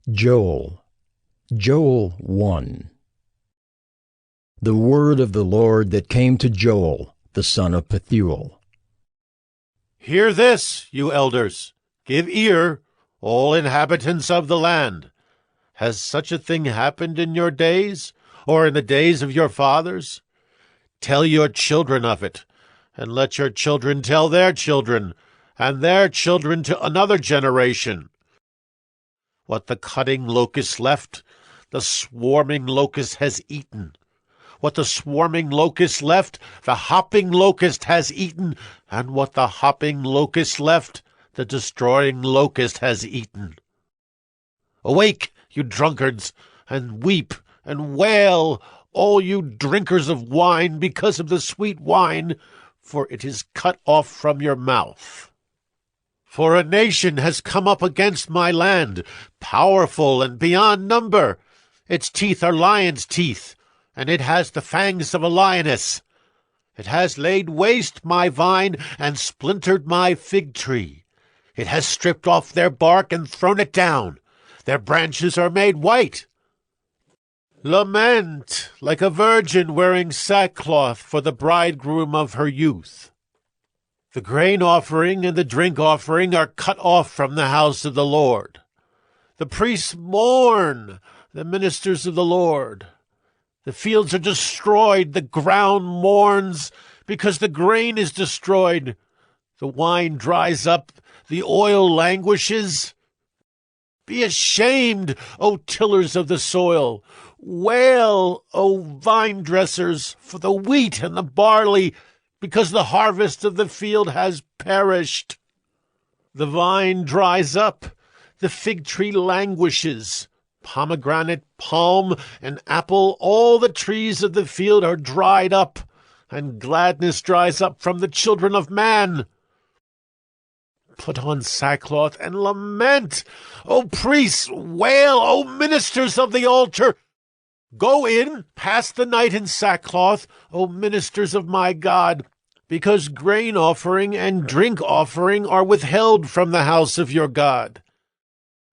Joel 1. The word of the Lord that came to Joel, the son of Pethuel. Hear this, you elders. Give ear, all inhabitants of the land. Has such a thing happened in your days, or in the days of your fathers? Tell your children of it, and let your children tell their children, and their children to another generation. What the cutting locust left, the swarming locust has eaten. What the swarming locust left, the hopping locust has eaten, and what the hopping locust left, the destroying locust has eaten. Awake, you drunkards, and weep and wail, all you drinkers of wine, because of the sweet wine, for it is cut off from your mouth. For a nation has come up against my land, powerful and beyond number. Its teeth are lion's teeth, and it has the fangs of a lioness. It has laid waste my vine and splintered my fig tree. It has stripped off their bark and thrown it down. Their branches are made white. Lament like a virgin wearing sackcloth for the bridegroom of her youth. The grain offering and the drink offering are cut off from the house of the Lord. The priests mourn, the ministers of the Lord. The fields are destroyed, the ground mourns, because the grain is destroyed. The wine dries up, the oil languishes. Be ashamed, O tillers of the soil. Wail, O vine dressers, for the wheat and the barley, because the harvest of the field has perished. The vine dries up, the fig tree languishes. Pomegranate, palm, and apple, all the trees of the field are dried up, and gladness dries up from the children of man. Put on sackcloth and lament, O priests, wail, O ministers of the altar. Go in, pass the night in sackcloth, O ministers of my God, because grain offering and drink offering are withheld from the house of your God.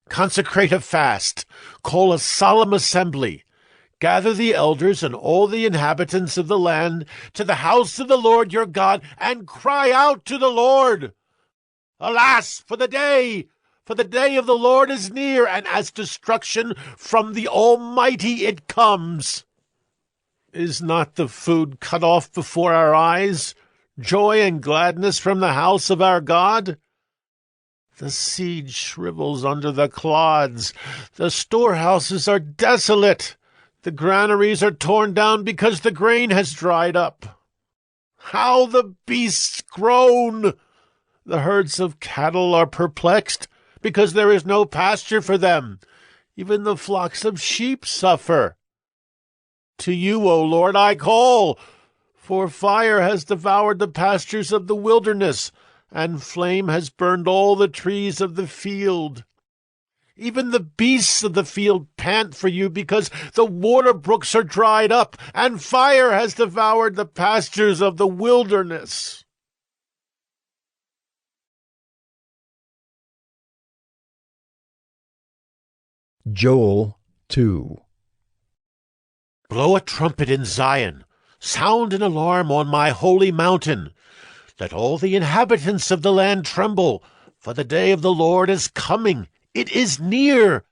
Consecrate a fast, call a solemn assembly, gather the elders and all the inhabitants of the land to the house of the Lord your God, and cry out to the Lord. Alas, for the day of the Lord is near, and as destruction from the Almighty it comes. Is not the food cut off before our eyes, joy and gladness from the house of our God? The seed shrivels under the clods. The storehouses are desolate. The granaries are torn down because the grain has dried up. How the beasts groan! The herds of cattle are perplexed because there is no pasture for them. Even the flocks of sheep suffer. To you, O Lord, I call, for fire has devoured the pastures of the wilderness, and flame has burned all the trees of the field. Even the beasts of the field pant for you, because the water brooks are dried up, and fire has devoured the pastures of the wilderness. Joel 2. Blow a trumpet in Zion, sound an alarm on my holy mountain. Let all the inhabitants of the land tremble, for the day of the Lord is coming. It is near.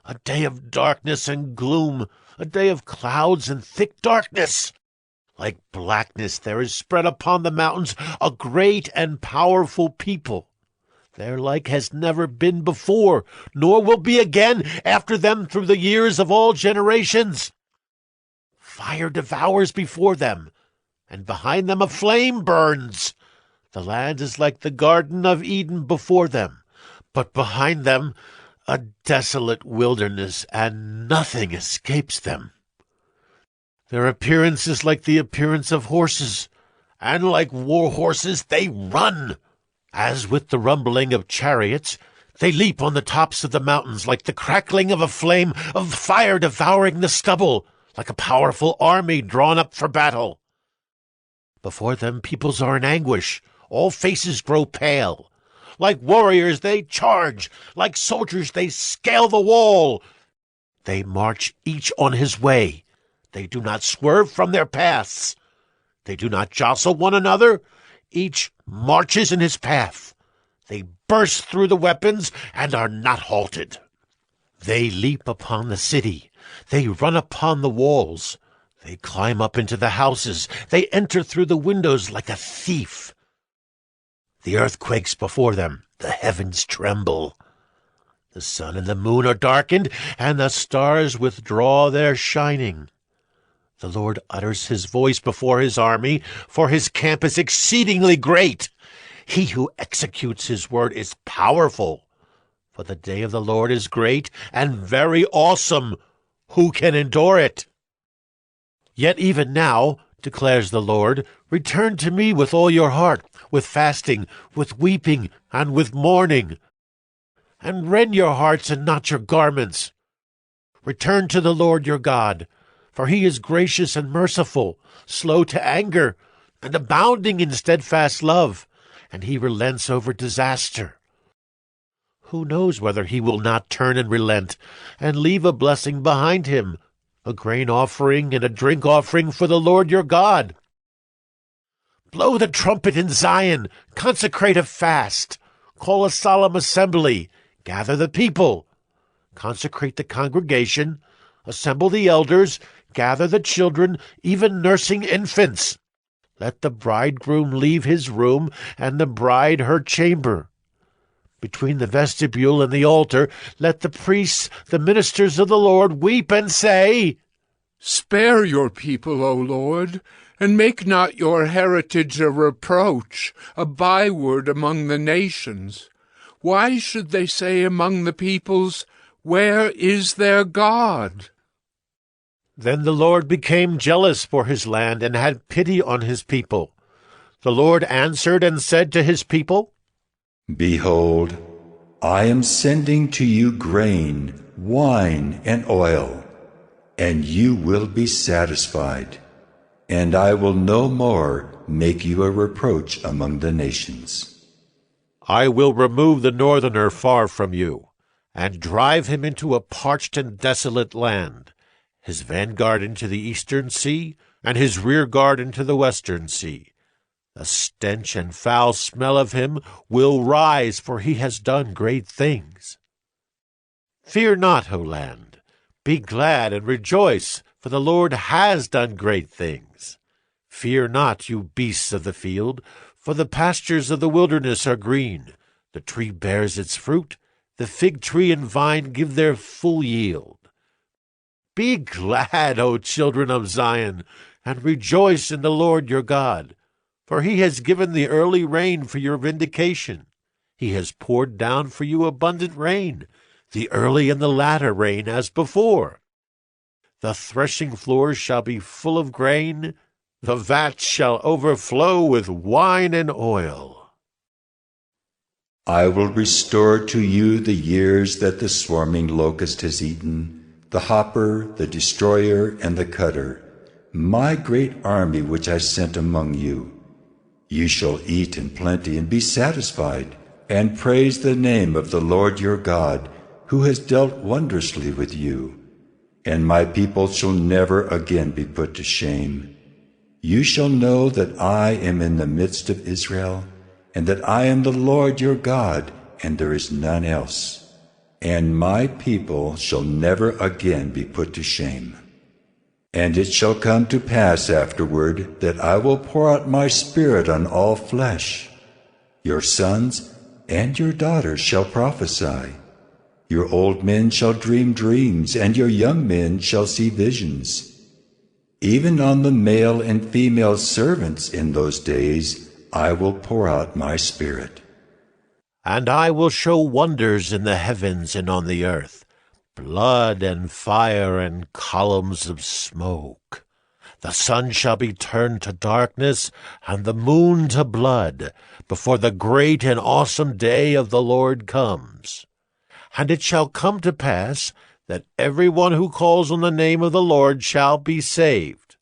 A day of darkness and gloom, a day of clouds and thick darkness. Like blackness there is spread upon the mountains a great and powerful people. Their like has never been before, nor will be again after them through the years of all generations. Fire devours before them, and behind them a flame burns. The land is like the Garden of Eden before them, but behind them a desolate wilderness, and nothing escapes them. Their appearance is like the appearance of horses, and like war horses they run. As with the rumbling of chariots, they leap on the tops of the mountains like the crackling of a flame of fire devouring the stubble, like a powerful army drawn up for battle. Before them peoples are in anguish, all faces grow pale. Like warriors they charge. Like soldiers they scale the wall. They march each on his way. They do not swerve from their paths. They do not jostle one another. Each marches in his path. They burst through the weapons and are not halted. They leap upon the city. They run upon the walls. They climb up into the houses. They enter through the windows like a thief. The earth quakes before them. The heavens tremble. The sun and the moon are darkened, and the stars withdraw their shining. The Lord utters his voice before his army, for his camp is exceedingly great. He who executes his word is powerful. For the day of the Lord is great and very awesome. Who can endure it? Yet even now, declares the Lord, return to me with all your heart, with fasting, with weeping, and with mourning. And rend your hearts and not your garments. Return to the Lord your God, for he is gracious and merciful, slow to anger, and abounding in steadfast love, and he relents over disaster. Who knows whether he will not turn and relent, and leave a blessing behind him, a grain offering and a drink offering for the Lord your God? Blow the trumpet in Zion, consecrate a fast, call a solemn assembly, gather the people, consecrate the congregation, assemble the elders, gather the children, even nursing infants. Let the bridegroom leave his room, and the bride her chamber. Between the vestibule and the altar, let the priests, the ministers of the Lord, weep and say, Spare your people, O Lord, and make not your heritage a reproach, a byword among the nations. Why should they say among the peoples, Where is their God? Then the Lord became jealous for his land and had pity on his people. The Lord answered and said to his people, Behold, I am sending to you grain, wine, and oil, and you will be satisfied, and I will no more make you a reproach among the nations. I will remove the northerner far from you, and drive him into a parched and desolate land, his vanguard into the eastern sea, and his rear guard into the western sea. The stench and foul smell of him will rise, for he has done great things. Fear not, O land. Be glad and rejoice, for the Lord has done great things. Fear not, you beasts of the field, for the pastures of the wilderness are green. The tree bears its fruit, the fig tree and vine give their full yield. Be glad, O children of Zion, and rejoice in the Lord your God. For he has given the early rain for your vindication. He has poured down for you abundant rain, the early and the latter rain as before. The threshing floors shall be full of grain, the vats shall overflow with wine and oil. I will restore to you the years that the swarming locust has eaten, the hopper, the destroyer, and the cutter, my great army which I sent among you. You shall eat in plenty and be satisfied, and praise the name of the Lord your God, who has dealt wondrously with you. And my people shall never again be put to shame. You shall know that I am in the midst of Israel, and that I am the Lord your God, and there is none else. And my people shall never again be put to shame. And it shall come to pass afterward that I will pour out my Spirit on all flesh. Your sons and your daughters shall prophesy. Your old men shall dream dreams, and your young men shall see visions. Even on the male and female servants in those days I will pour out my Spirit. And I will show wonders in the heavens and on the earth, blood and fire and columns of smoke. The sun shall be turned to darkness, and the moon to blood, before the great and awesome day of the Lord comes. And it shall come to pass that every one who calls on the name of the Lord shall be saved.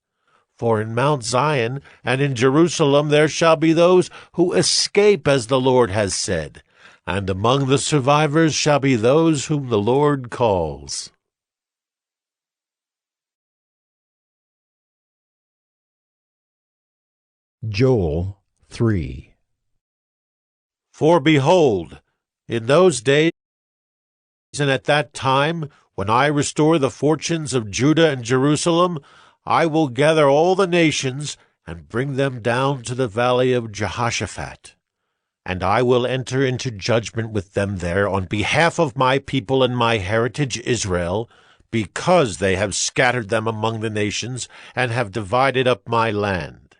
For in Mount Zion and in Jerusalem there shall be those who escape, as the Lord has said, and among the survivors shall be those whom the Lord calls. Joel 3. For behold, in those days and at that time, when I restore the fortunes of Judah and Jerusalem, I will gather all the nations and bring them down to the valley of Jehoshaphat. And I will enter into judgment with them there on behalf of my people and my heritage Israel, because they have scattered them among the nations, and have divided up my land,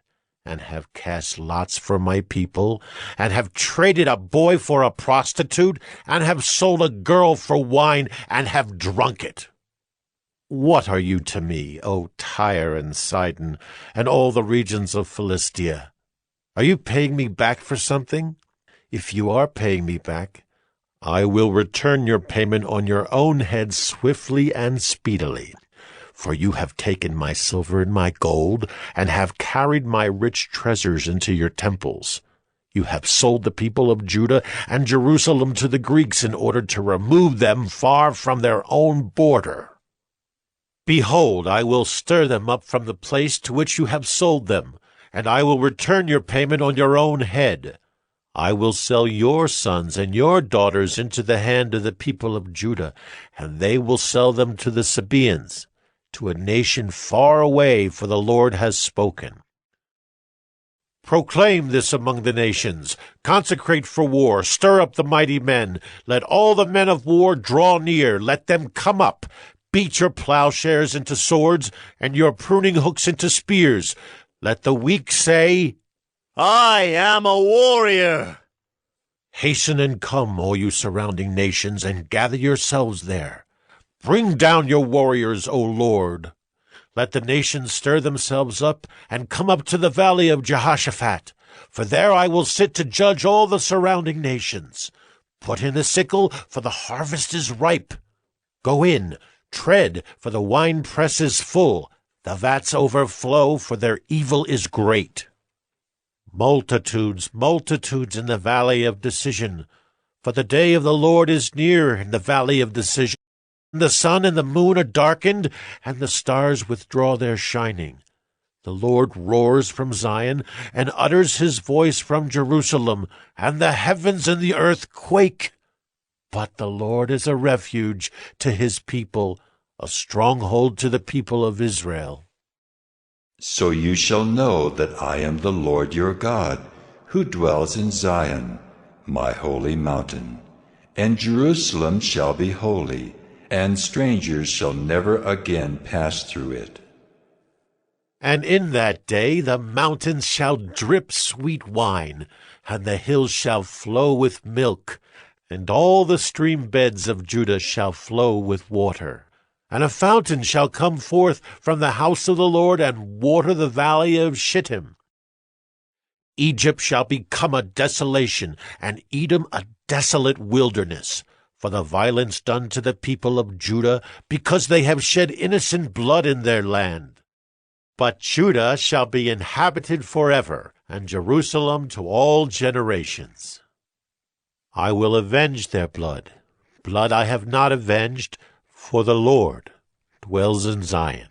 and have cast lots for my people, and have traded a boy for a prostitute, and have sold a girl for wine, and have drunk it. What are you to me, O Tyre and Sidon, and all the regions of Philistia? Are you paying me back for something? If you are paying me back, I will return your payment on your own head swiftly and speedily. For you have taken my silver and my gold, and have carried my rich treasures into your temples. You have sold the people of Judah and Jerusalem to the Greeks in order to remove them far from their own border. Behold, I will stir them up from the place to which you have sold them, and I will return your payment on your own head. I will sell your sons and your daughters into the hand of the people of Judah, and they will sell them to the Sabaeans, to a nation far away, for the Lord has spoken. Proclaim this among the nations, consecrate for war, stir up the mighty men, let all the men of war draw near, let them come up, beat your plowshares into swords, and your pruning hooks into spears. Let the weak say, I am a warrior. Hasten and come, all you surrounding nations, and gather yourselves there. Bring down your warriors, O Lord. Let the nations stir themselves up, and come up to the valley of Jehoshaphat, for there I will sit to judge all the surrounding nations. Put in the sickle, for the harvest is ripe. Go in, tread, for the winepress is full. The vats overflow, for their evil is great. Multitudes, multitudes in the valley of decision, for the day of the Lord is near in the valley of decision. The sun and the moon are darkened, and the stars withdraw their shining. The Lord roars from Zion, and utters his voice from Jerusalem, and the heavens and the earth quake. But the Lord is a refuge to his people, a stronghold to the people of Israel. So you shall know that I am the Lord your God, who dwells in Zion, my holy mountain. And Jerusalem shall be holy, and strangers shall never again pass through it. And in that day the mountains shall drip sweet wine, and the hills shall flow with milk, and all the stream beds of Judah shall flow with water. And a fountain shall come forth from the house of the Lord, and water the valley of Shittim. Egypt shall become a desolation, and Edom a desolate wilderness, for the violence done to the people of Judah, because they have shed innocent blood in their land. But Judah shall be inhabited forever, and Jerusalem to all generations. I will avenge their blood. Blood I have not avenged, for the Lord dwells in Zion.